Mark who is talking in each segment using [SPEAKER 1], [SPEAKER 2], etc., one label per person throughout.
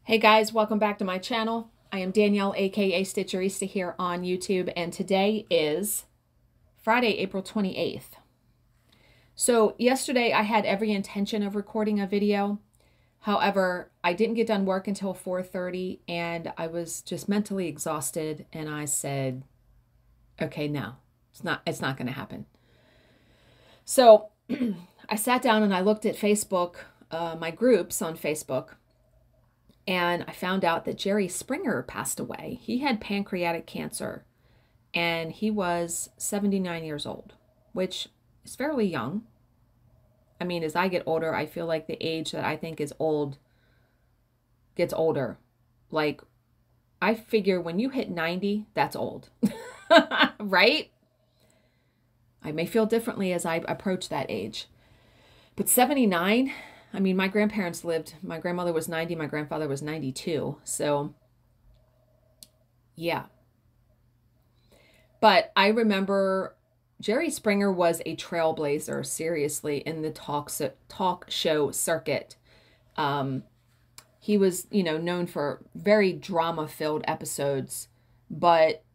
[SPEAKER 1] Hey guys, welcome back to my channel. I am Danielle, aka Stitcherista here on YouTube, and today is Friday, April 28th. So yesterday I had every intention of recording a video. However, I didn't get done work until 4:30 and I was just mentally exhausted, and I said, okay, no, it's not going to happen. So I sat down and I looked at Facebook, my groups on Facebook, and I found out that Jerry Springer passed away. He had pancreatic cancer, and he was 79 years old, which is fairly young. I mean, as I get older, I feel like the age that I think is old gets older. Like, I figure when you hit 90, that's old, right? I may feel differently as I approach that age. But 79, I mean, my grandparents lived, my grandmother was 90, my grandfather was 92. So, yeah. But I remember Jerry Springer was a trailblazer, seriously, in the talk show circuit. He was, known for very drama-filled episodes, but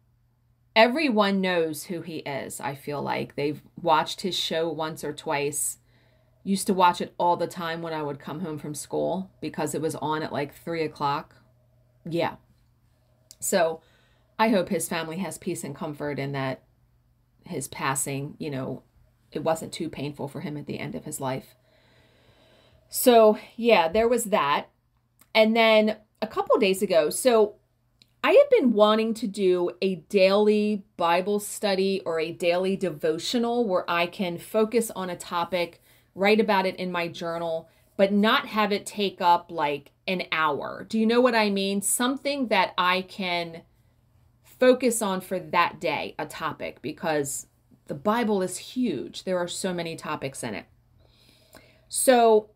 [SPEAKER 1] everyone knows who he is, I feel like. They've watched his show once or twice. Used to watch it all the time when I would come home from school because it was on at like 3 o'clock. Yeah. So I hope his family has peace and comfort, and that his passing, it wasn't too painful for him at the end of his life. So yeah, there was that. And then a couple days ago, so I had been wanting to do a daily Bible study or a daily devotional where I can focus on a topic, write about it in my journal, but not have it take up like an hour. Do you know what I mean? Something that I can focus on for that day, a topic, because the Bible is huge. There are so many topics in it. So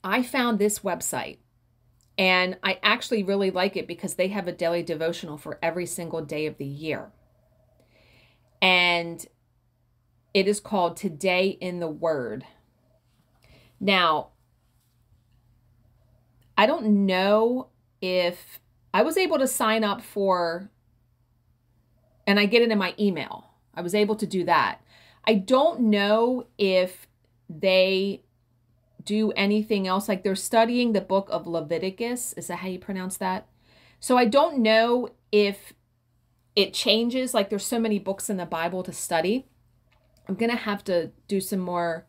[SPEAKER 1] I found this website, and I actually really like it because they have a daily devotional for every single day of the year. And it is called Today in the Word. Now, I don't know if I was able to sign up for, and I get it in my email. I was able to do that. I don't know if they do anything else. Like, they're studying the book of Leviticus. Is that how you pronounce that? So I don't know if it changes. Like, there's so many books in the Bible to study. I'm going to have to do some more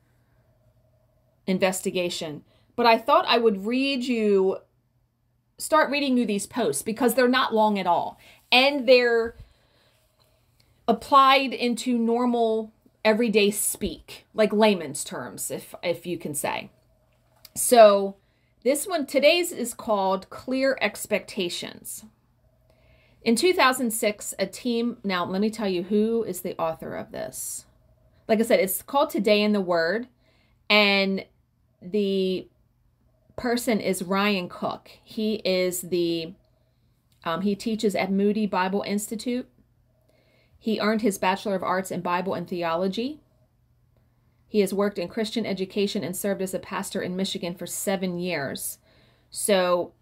[SPEAKER 1] investigation. But I thought I would start reading you these posts because they're not long at all. And they're applied into normal everyday speak, like layman's terms, if you can say. So this one, today's is called Clear Expectations. In 2006, a team, now let me tell you who is the author of this. Like I said, it's called Today in the Word, and the person is Ryan Cook. He is he teaches at Moody Bible Institute. He earned his Bachelor of Arts in Bible and Theology. He has worked in Christian education and served as a pastor in Michigan for 7 years. So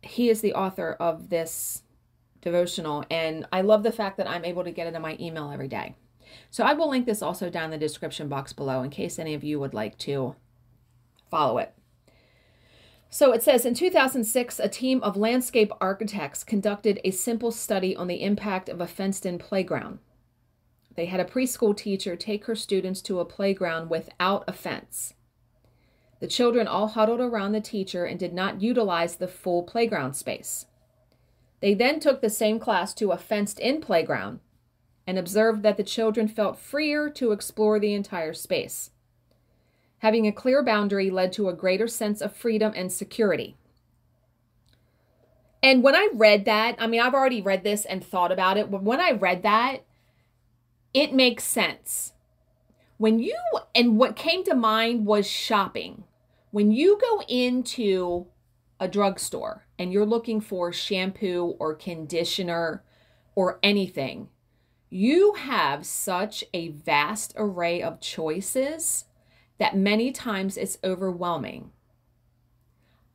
[SPEAKER 1] he is the author of this devotional, and I love the fact that I'm able to get it in my email every day. So I will link this also down in the description box below in case any of you would like to follow it. So it says, in 2006, a team of landscape architects conducted a simple study on the impact of a fenced-in playground. They had a preschool teacher take her students to a playground without a fence. The children all huddled around the teacher and did not utilize the full playground space. They then took the same class to a fenced-in playground and observed that the children felt freer to explore the entire space. Having a clear boundary led to a greater sense of freedom and security. And when I read that, I mean, I've already read this and thought about it, but when I read that, it makes sense. And what came to mind was shopping. When you go into a drugstore and you're looking for shampoo or conditioner or anything, you have such a vast array of choices that many times it's overwhelming.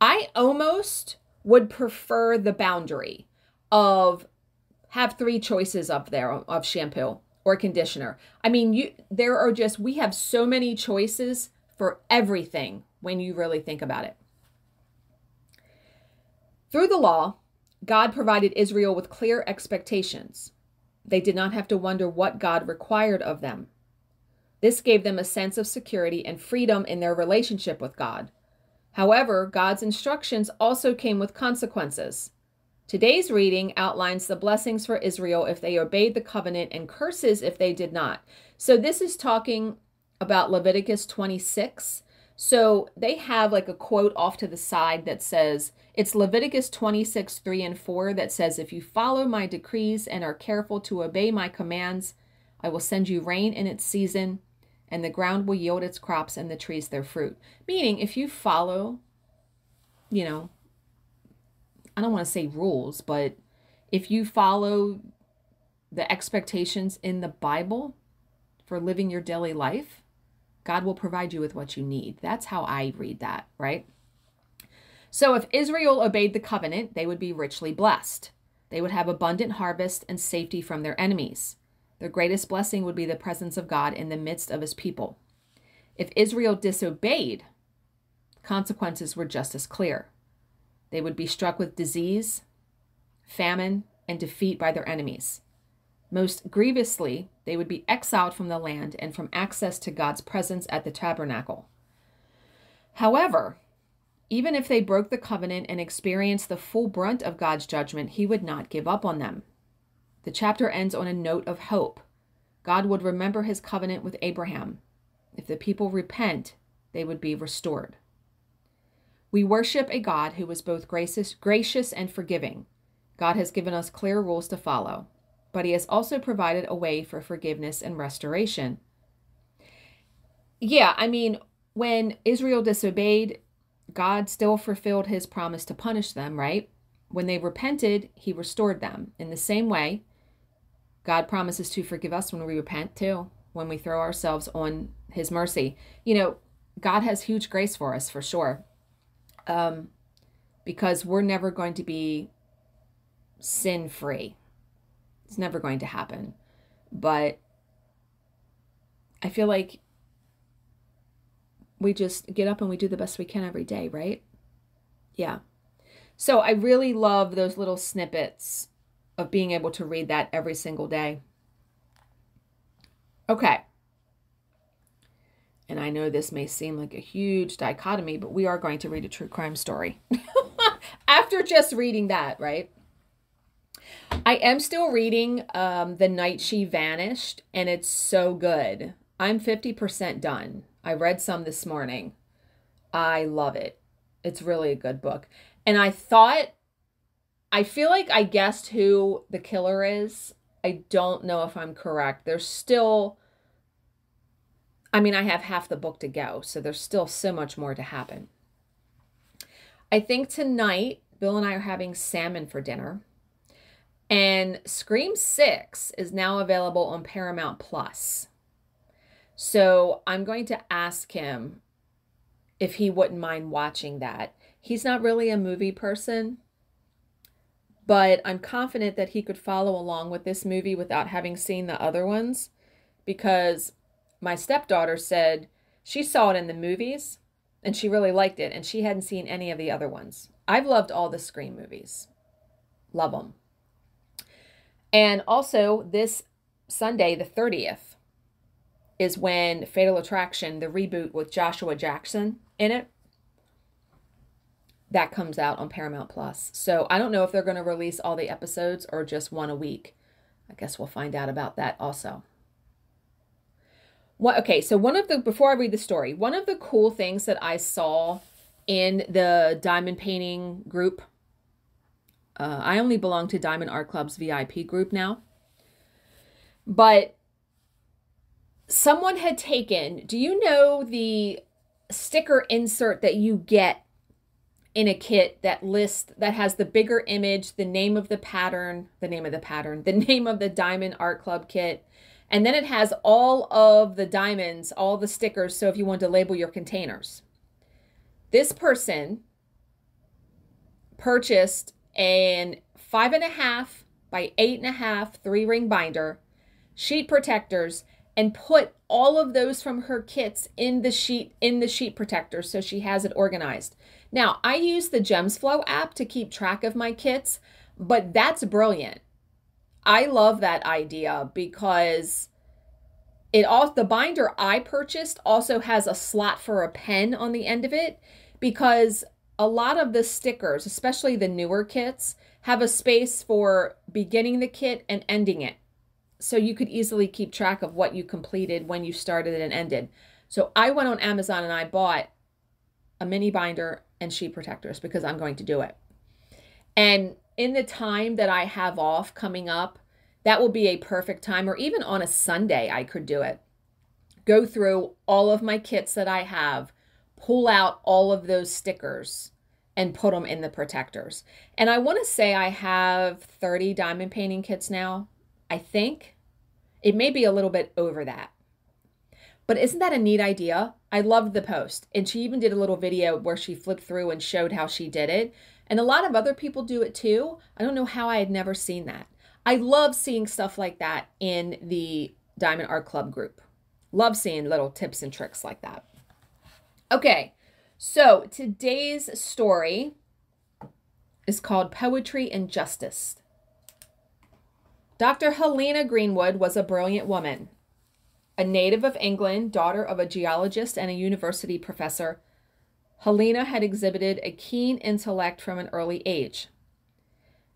[SPEAKER 1] I almost would prefer the boundary of have 3 choices up there of shampoo or conditioner. I mean, we have so many choices for everything when you really think about it. Through the law, God provided Israel with clear expectations. They did not have to wonder what God required of them. This gave them a sense of security and freedom in their relationship with God. However, God's instructions also came with consequences. Today's reading outlines the blessings for Israel if they obeyed the covenant and curses if they did not. So this is talking about Leviticus 26. So they have like a quote off to the side that says, it's Leviticus 26, 3 and 4 that says, if you follow my decrees and are careful to obey my commands, I will send you rain in its season, and the ground will yield its crops and the trees their fruit. Meaning, if you follow, I don't want to say rules, but if you follow the expectations in the Bible for living your daily life, God will provide you with what you need. That's how I read that, right? So if Israel obeyed the covenant, they would be richly blessed. They would have abundant harvest and safety from their enemies. Their greatest blessing would be the presence of God in the midst of his people. If Israel disobeyed, consequences were just as clear. They would be struck with disease, famine, and defeat by their enemies. Most grievously, they would be exiled from the land and from access to God's presence at the tabernacle. However, even if they broke the covenant and experienced the full brunt of God's judgment, he would not give up on them. The chapter ends on a note of hope. God would remember his covenant with Abraham. If the people repent, they would be restored. We worship a God who is both gracious and forgiving. God has given us clear rules to follow, but he has also provided a way for forgiveness and restoration. Yeah, I mean, when Israel disobeyed, God still fulfilled his promise to punish them, right? When they repented, he restored them. In the same way, God promises to forgive us when we repent too, when we throw ourselves on his mercy. God has huge grace for us, for sure, because we're never going to be sin-free. It's never going to happen. But I feel like we just get up and we do the best we can every day, right? Yeah. So I really love those little snippets of being able to read that every single day. Okay. And I know this may seem like a huge dichotomy, but we are going to read a true crime story. After just reading that, right? I am still reading The Night She Vanished, and it's so good. I'm 50% done. I read some this morning. I love it. It's really a good book. And I feel like I guessed who the killer is. I don't know if I'm correct. There's still, I have half the book to go, so there's still so much more to happen. I think tonight, Bill and I are having salmon for dinner. And Scream 6 is now available on Paramount Plus. So I'm going to ask him if he wouldn't mind watching that. He's not really a movie person, but I'm confident that he could follow along with this movie without having seen the other ones, because my stepdaughter said she saw it in the movies and she really liked it, and she hadn't seen any of the other ones. I've loved all the Scream movies. Love them. And also this Sunday, the 30th, is when Fatal Attraction, the reboot with Joshua Jackson in it, that comes out on Paramount Plus. So I don't know if they're going to release all the episodes or just one a week. I guess we'll find out about that also. Okay, so before I read the story, one of the cool things that I saw in the diamond painting group, I only belong to Diamond Art Club's VIP group now, but someone had taken, do you know the sticker insert that you get in a kit that has the bigger image, the name of the name of the Diamond Art Club kit, and then it has all of the diamonds, all the stickers, so if you want to label your containers. This person purchased a 5.5 by 8.5 3-ring binder, sheet protectors, and put all of those from her kits in the sheet protector so she has it organized. Now, I use the GemsFlow app to keep track of my kits, but that's brilliant. I love that idea because the binder I purchased also has a slot for a pen on the end of it, because a lot of the stickers, especially the newer kits, have a space for beginning the kit and ending it. So you could easily keep track of what you completed, when you started and ended. So I went on Amazon and I bought a mini binder and sheet protectors because I'm going to do it. And in the time that I have off coming up, that will be a perfect time, or even on a Sunday, I could do it. Go through all of my kits that I have, pull out all of those stickers and put them in the protectors. And I want to say I have 30 diamond painting kits now. I think it may be a little bit over that. But isn't that a neat idea? I loved the post. And she even did a little video where she flipped through and showed how she did it. And a lot of other people do it too. I don't know how I had never seen that. I love seeing stuff like that in the Diamond Art Club group. Love seeing little tips and tricks like that. Okay, so today's story is called Poetry and Justice. Dr. Helena Greenwood was a brilliant woman. A native of England, daughter of a geologist and a university professor, Helena had exhibited a keen intellect from an early age.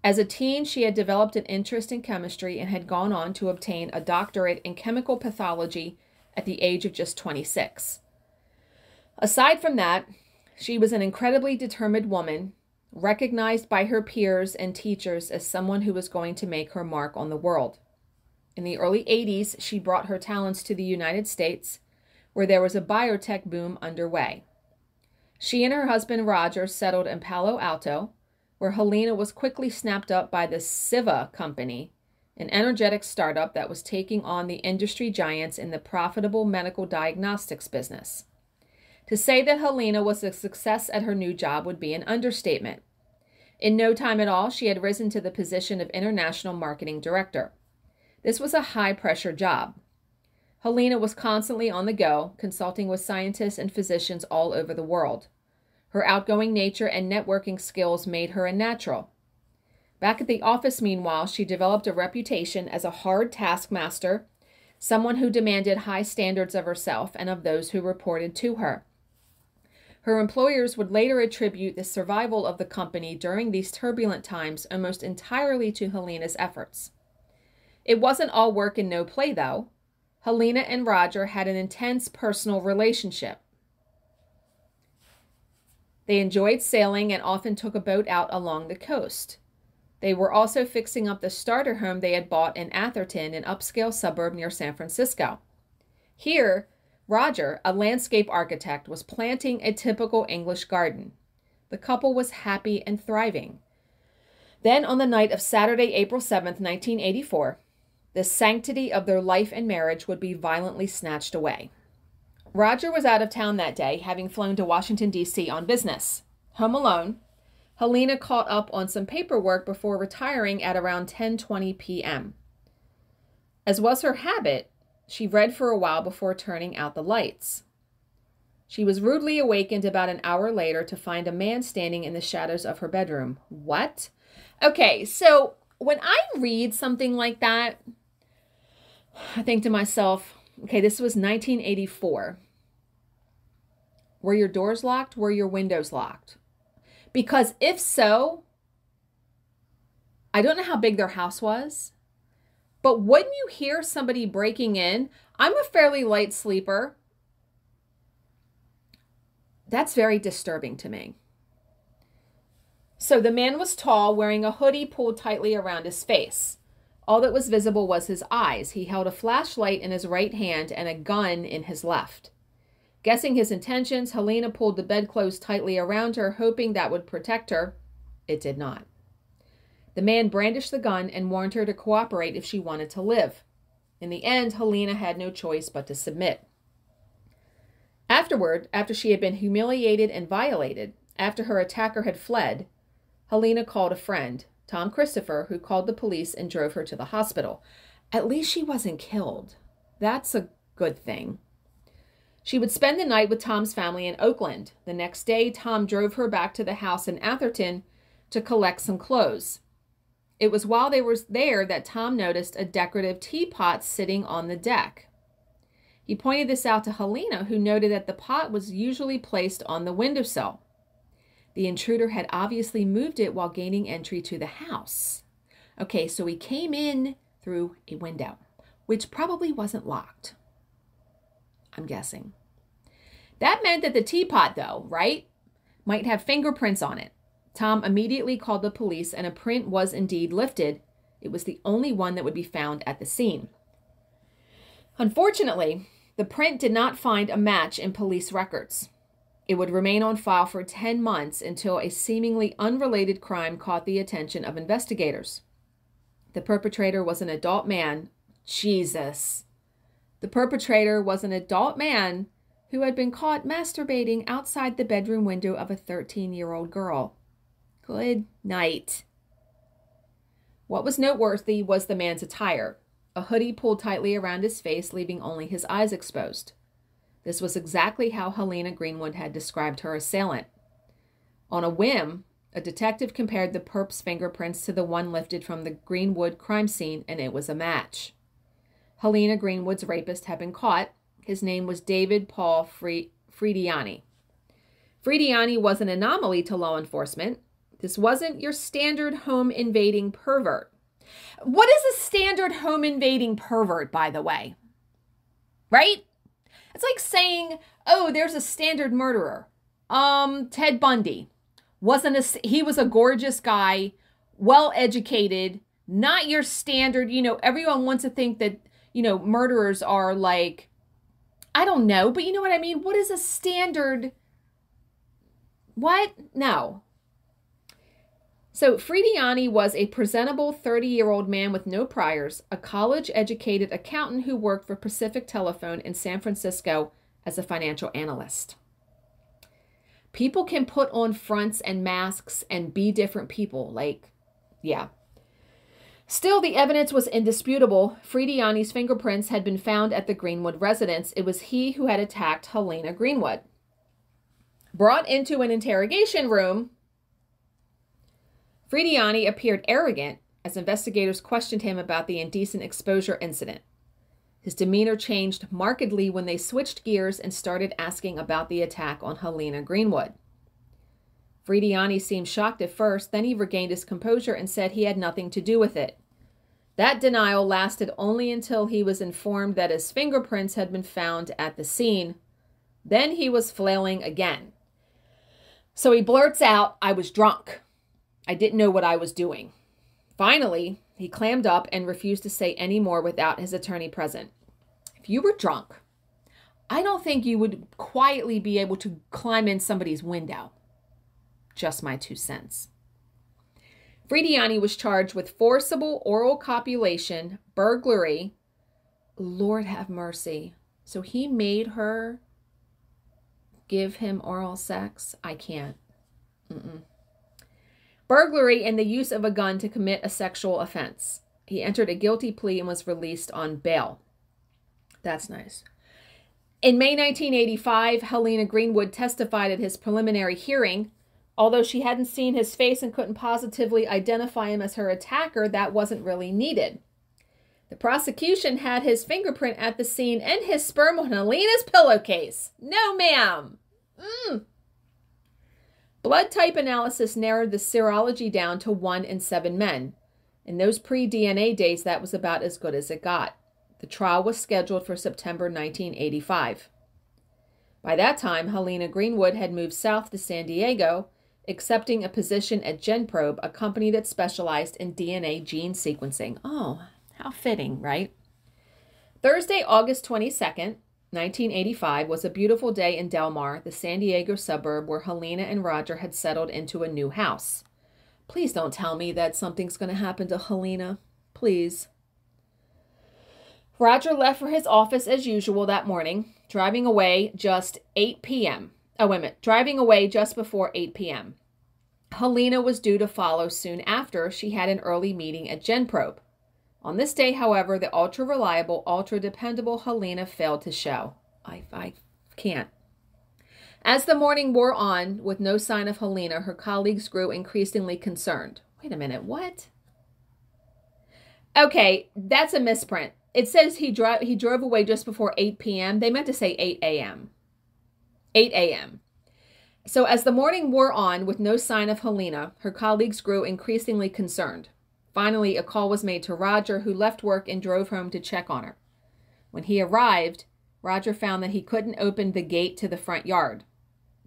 [SPEAKER 1] As a teen, she had developed an interest in chemistry and had gone on to obtain a doctorate in chemical pathology at the age of just 26. Aside from that, she was an incredibly determined woman, recognized by her peers and teachers as someone who was going to make her mark on the world. In the early 80s, she brought her talents to the United States, where there was a biotech boom underway. She and her husband Roger settled in Palo Alto, where Helena was quickly snapped up by the Siva Company, an energetic startup that was taking on the industry giants in the profitable medical diagnostics business. To say that Helena was a success at her new job would be an understatement. In no time at all, she had risen to the position of international marketing director. This was a high-pressure job. Helena was constantly on the go, consulting with scientists and physicians all over the world. Her outgoing nature and networking skills made her a natural. Back at the office, meanwhile, she developed a reputation as a hard taskmaster, someone who demanded high standards of herself and of those who reported to her. Her employers would later attribute the survival of the company during these turbulent times almost entirely to Helena's efforts. It wasn't all work and no play, though. Helena and Roger had an intense personal relationship. They enjoyed sailing and often took a boat out along the coast. They were also fixing up the starter home they had bought in Atherton, an upscale suburb near San Francisco. Here, Roger, a landscape architect, was planting a typical English garden. The couple was happy and thriving. Then, on the night of Saturday, April 7th, 1984, the sanctity of their life and marriage would be violently snatched away. Roger was out of town that day, having flown to Washington, D.C. on business. Home alone, Helena caught up on some paperwork before retiring at around 10:20 p.m. As was her habit, she read for a while before turning out the lights. She was rudely awakened about an hour later to find a man standing in the shadows of her bedroom. What? Okay, so when I read something like that, I think to myself, okay, this was 1984. Were your doors locked? Were your windows locked? Because if so, I don't know how big their house was, but wouldn't you hear somebody breaking in? I'm a fairly light sleeper. That's very disturbing to me. So the man was tall, wearing a hoodie pulled tightly around his face. All that was visible was his eyes. He held a flashlight in his right hand and a gun in his left. Guessing his intentions, Helena pulled the bedclothes tightly around her, hoping that would protect her. It did not. The man brandished the gun and warned her to cooperate if she wanted to live. In the end, Helena had no choice but to submit. Afterward, after she had been humiliated and violated, after her attacker had fled, Helena called a friend, Tom Christopher, who called the police and drove her to the hospital. At least she wasn't killed. That's a good thing. She would spend the night with Tom's family in Oakland. The next day, Tom drove her back to the house in Atherton to collect some clothes. It was while they were there that Tom noticed a decorative teapot sitting on the deck. He pointed this out to Helena, who noted that the pot was usually placed on the windowsill. The intruder had obviously moved it while gaining entry to the house. Okay, so he came in through a window, which probably wasn't locked. I'm guessing. That meant that the teapot, though, right, might have fingerprints on it. Tom immediately called the police, and a print was indeed lifted. It was the only one that would be found at the scene. Unfortunately, the print did not find a match in police records. It would remain on file for 10 months until a seemingly unrelated crime caught the attention of investigators. The perpetrator was an adult man. Jesus. The perpetrator was an adult man who had been caught masturbating outside the bedroom window of a 13-year-old girl. Good night. What was noteworthy was the man's attire. A hoodie pulled tightly around his face, leaving only his eyes exposed. This was exactly how Helena Greenwood had described her assailant. On a whim, a detective compared the perp's fingerprints to the one lifted from the Greenwood crime scene, and it was a match. Helena Greenwood's rapist had been caught. His name was David Paul Frediani. Frediani was an anomaly to law enforcement. This wasn't your standard home invading pervert. What is a standard home invading pervert, by the way? Right? It's like saying, oh, there's a standard murderer. Ted Bundy. He was a gorgeous guy, well-educated, not your standard, everyone wants to think that, murderers are like, I don't know, but you know what I mean? What is a standard? What? No. So Frediani was a presentable 30-year-old man with no priors, a college-educated accountant who worked for Pacific Telephone in San Francisco as a financial analyst. People can put on fronts and masks and be different people. Yeah. Still, the evidence was indisputable. Frediani's fingerprints had been found at the Greenwood residence. It was he who had attacked Helena Greenwood. Brought into an interrogation room, Frediani appeared arrogant as investigators questioned him about the indecent exposure incident. His demeanor changed markedly when they switched gears and started asking about the attack on Helena Greenwood. Frediani seemed shocked at first, then he regained his composure and said he had nothing to do with it. That denial lasted only until he was informed that his fingerprints had been found at the scene. Then he was flailing again. So he blurts out, "I was drunk. I didn't know what I was doing." Finally, he clammed up and refused to say any more without his attorney present. If you were drunk, I don't think you would quietly be able to climb in somebody's window. Just my 2 cents. Frediani was charged with forcible oral copulation, burglary. Lord have mercy. So he made her give him oral sex? I can't. Burglary and the use of a gun to commit a sexual offense. He entered a guilty plea and was released on bail. That's nice. In May 1985, Helena Greenwood testified at his preliminary hearing. Although she hadn't seen his face and couldn't positively identify him as her attacker, that wasn't really needed. The prosecution had his fingerprint at the scene and his sperm on Helena's pillowcase. No, ma'am. Blood type analysis narrowed the serology down to 1 in 7 men. In those pre-DNA days, that was about as good as it got. The trial was scheduled for September 1985. By that time, Helena Greenwood had moved south to San Diego, accepting a position at GenProbe, a company that specialized in DNA gene sequencing. Oh, how fitting, right? Thursday, August 22nd, 1985, was a beautiful day in Del Mar, the San Diego suburb where Helena and Roger had settled into a new house. Please don't tell me that something's going to happen to Helena. Please. Roger left for his office as usual that morning, driving away just 8 p.m. Driving away just before 8 p.m. Helena was due to follow soon after. She had an early meeting at GenProbe. On this day, however, the ultra-reliable, ultra-dependable Helena failed to show. I can't. As the morning wore on, with no sign of Helena, her colleagues grew increasingly concerned. Wait a minute, what? Okay, that's a misprint. It says he drove away just before 8 p.m. They meant to say 8 a.m. 8 a.m. So as the morning wore on, with no sign of Helena, her colleagues grew increasingly concerned. Finally, a call was made to Roger, who left work and drove home to check on her. When he arrived, Roger found that he couldn't open the gate to the front yard.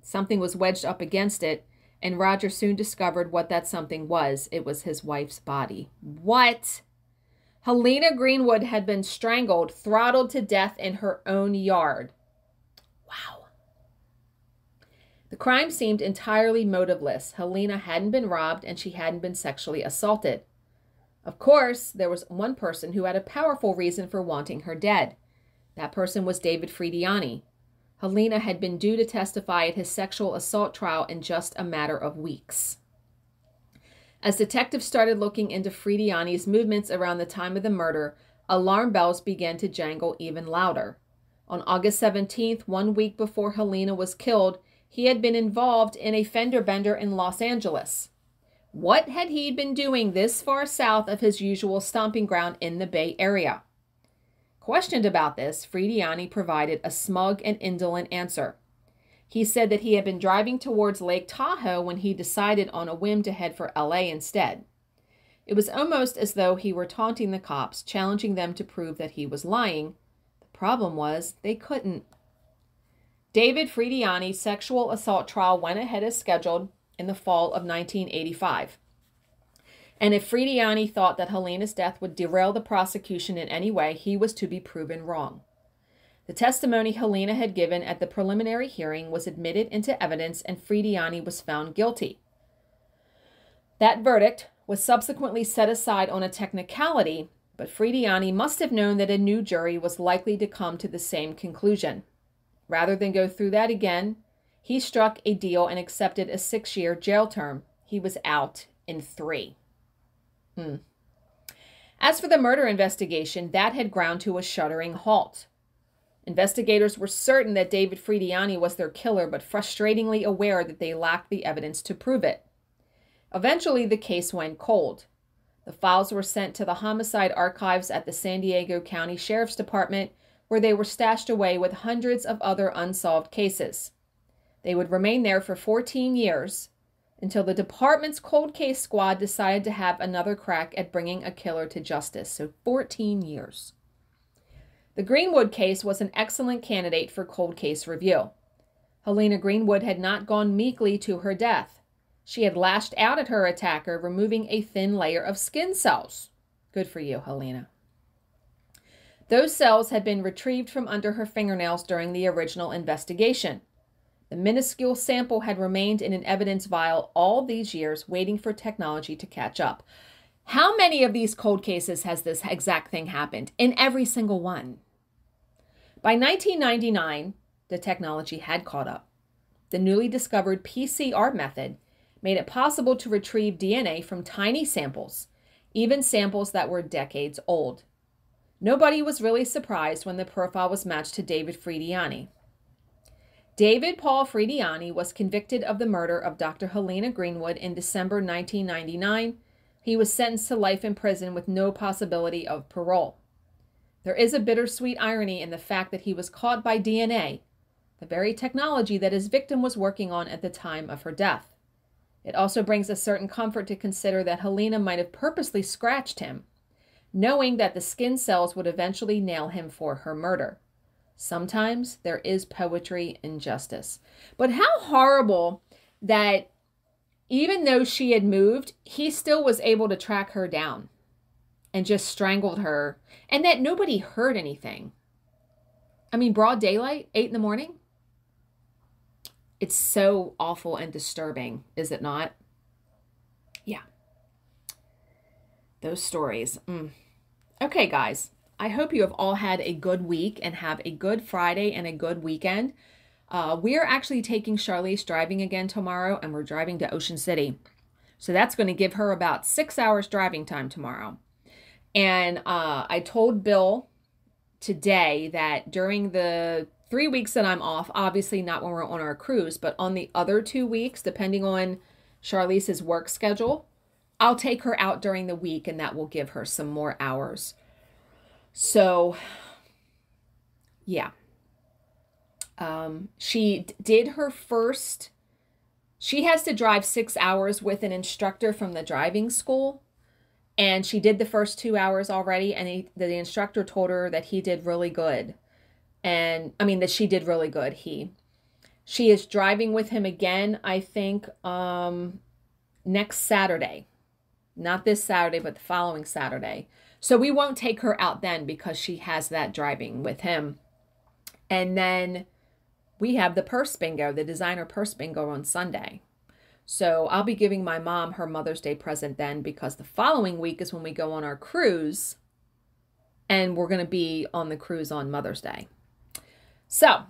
[SPEAKER 1] Something was wedged up against it, and Roger soon discovered what that something was. It was his wife's body. What? Helena Greenwood had been strangled, throttled to death in her own yard. Wow. The crime seemed entirely motiveless. Helena hadn't been robbed, and she hadn't been sexually assaulted. Of course, there was one person who had a powerful reason for wanting her dead. That person was David Frediani. Helena had been due to testify at his sexual assault trial in just a matter of weeks. As detectives started looking into Frediani's movements around the time of the murder, alarm bells began to jangle even louder. On August 17th, 1 week before Helena was killed, he had been involved in a fender bender in Los Angeles. What had he been doing this far south of his usual stomping ground in the Bay Area? Questioned about this, Frediani provided a smug and indolent answer. He said that he had been driving towards Lake Tahoe when he decided on a whim to head for LA instead. It was almost as though he were taunting the cops, challenging them to prove that he was lying. The problem was they couldn't. David Frediani's sexual assault trial went ahead as scheduled in the fall of 1985. And if Frediani thought that Helena's death would derail the prosecution in any way, he was to be proven wrong. The testimony Helena had given at the preliminary hearing was admitted into evidence, and Frediani was found guilty. That verdict was subsequently set aside on a technicality, but Frediani must have known that a new jury was likely to come to the same conclusion. Rather than go through that again, he struck a deal and accepted a 6-year jail term. He was out in 3. As for the murder investigation, that had ground to a shuddering halt. Investigators were certain that David Frediani was their killer, but frustratingly aware that they lacked the evidence to prove it. Eventually, the case went cold. The files were sent to the homicide archives at the San Diego County Sheriff's Department, where they were stashed away with hundreds of other unsolved cases. They would remain there for 14 years, until the department's cold case squad decided to have another crack at bringing a killer to justice. So 14 years. The Greenwood case was an excellent candidate for cold case review. Helena Greenwood had not gone meekly to her death. She had lashed out at her attacker, removing a thin layer of skin cells. Good for you, Helena. Those cells had been retrieved from under her fingernails during the original investigation. The minuscule sample had remained in an evidence vial all these years, waiting for technology to catch up. How many of these cold cases has this exact thing happened? In every single one. By 1999, the technology had caught up. The newly discovered PCR method made it possible to retrieve DNA from tiny samples, even samples that were decades old. Nobody was really surprised when the profile was matched to David Frediani. David Paul Frediani was convicted of the murder of Dr. Helena Greenwood in December 1999. He was sentenced to life in prison with no possibility of parole. There is a bittersweet irony in the fact that he was caught by DNA, the very technology that his victim was working on at the time of her death. It also brings a certain comfort to consider that Helena might have purposely scratched him, knowing that the skin cells would eventually nail him for her murder. Sometimes there is poetry in justice. But how horrible that even though she had moved, he still was able to track her down and just strangled her, and that nobody heard anything. I mean, broad daylight, 8 in the morning. It's so awful and disturbing, is it not? Yeah. Those stories. Okay, guys. I hope you have all had a good week and have a good Friday and a good weekend. We are actually taking Charlize driving again tomorrow, and we're driving to Ocean City. So that's going to give her about 6 hours driving time tomorrow. And I told Bill today that during the 3 weeks that I'm off, obviously not when we're on our cruise, but on the other 2 weeks, depending on Charlize's work schedule, I'll take her out during the week, and that will give her some more hours. So, yeah. She did her first, she has to drive 6 hours with an instructor from the driving school. And she did the first 2 hours already. And the instructor told her that he did really good. And I mean, that she did really good. She is driving with him again, I think, next Saturday. Not this Saturday, but the following Saturday. So we won't take her out then because she has that driving with him. And then we have the purse bingo, the designer purse bingo on Sunday. So I'll be giving my mom her Mother's Day present then, because the following week is when we go on our cruise. And we're going to be on the cruise on Mother's Day. So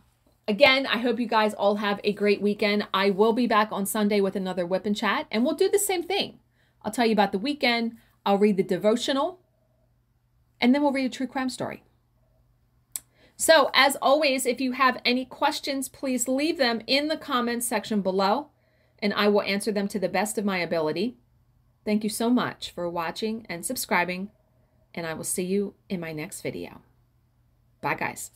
[SPEAKER 1] again, I hope you guys all have a great weekend. I will be back on Sunday with another Whip and Chat, and we'll do the same thing. I'll tell you about the weekend. I'll read the devotional, and then we'll read a true crime story. So as always, if you have any questions, please leave them in the comments section below, and I will answer them to the best of my ability. Thank you so much for watching and subscribing, and I will see you in my next video. Bye, guys.